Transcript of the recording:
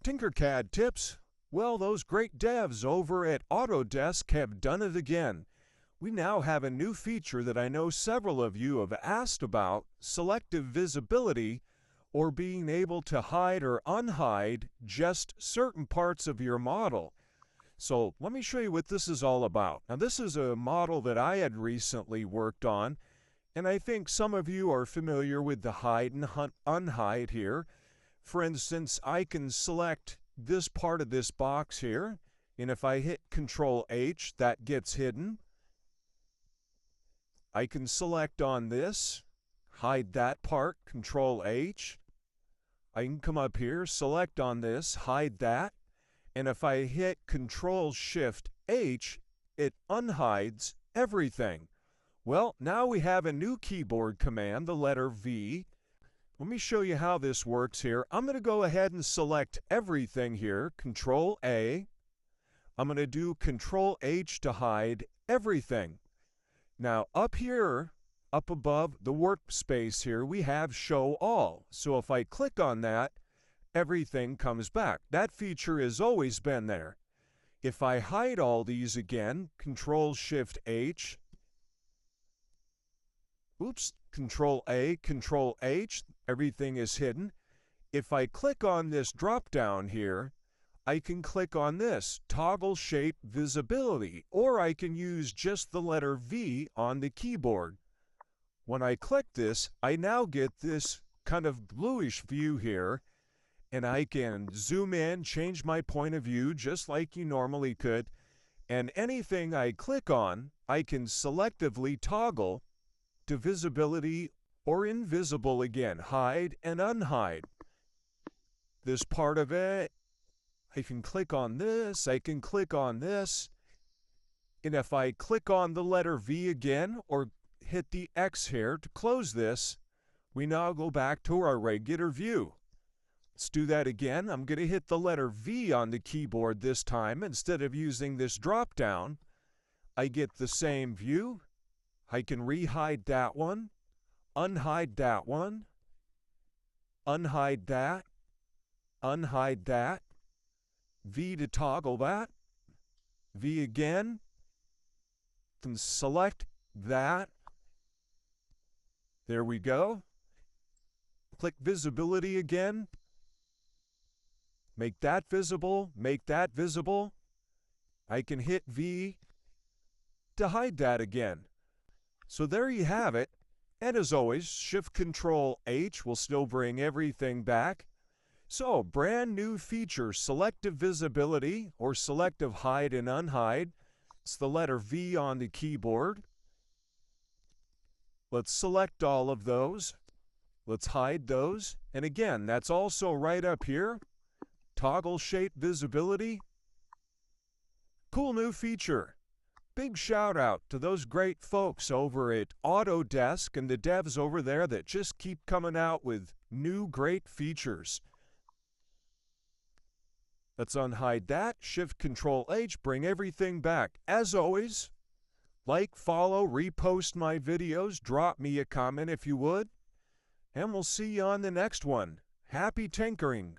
TinkerCAD tips? Well, those great devs over at Autodesk have done it again. We now have a new feature that I know several of you have asked about, selective visibility, or being able to hide or unhide just certain parts of your model. So let me show you what this is all about. Now, this is a model that I had recently worked on, and I think some of you are familiar with the hide and unhide here. For instance, I can select this part of this box here, and if I hit Control H, that gets hidden. I can select on this, hide that part, Control H. I can come up here, select on this, hide that, and if I hit Control Shift H, it unhides everything. Well, now we have a new keyboard command, the letter V. Let me show you how this works here. I'm going to go ahead and select everything here, Control A. I'm going to do Control H to hide everything. Now up here, up above the workspace here, we have Show All. So if I click on that, everything comes back. That feature has always been there. If I hide all these again, Control Shift H, Control A, Control H, everything is hidden. If I click on this drop down here, I can click on this, Toggle Shape Visibility, or I can use just the letter V on the keyboard. When I click this, I now get this kind of bluish view here, and I can zoom in, change my point of view just like you normally could, and anything I click on, I can selectively toggle to visibility or invisible again, hide and unhide. This part of it, I can click on this, I can click on this, and if I click on the letter V again or hit the X here to close this, we now go back to our regular view. Let's do that again. I'm going to hit the letter V on the keyboard this time instead of using this drop down. I get the same view. I can re-hide that one, unhide that one, unhide that, unhide that, V to toggle that, V again, can select that. There we go. Click visibility again. Make that visible, make that visible. I can hit V to hide that again. So there you have it. And as always, Shift Control H will still bring everything back. So, brand new feature, selective visibility or selective hide and unhide. It's the letter V on the keyboard. Let's select all of those. Let's hide those. And again, that's also right up here. Toggle shape visibility. Cool new feature. Big shout out to those great folks over at Autodesk and the devs over there that just keep coming out with new great features. Let's unhide that. Shift Control H, bring everything back. As always, like, follow, repost my videos, drop me a comment if you would, and we'll see you on the next one. Happy tinkering!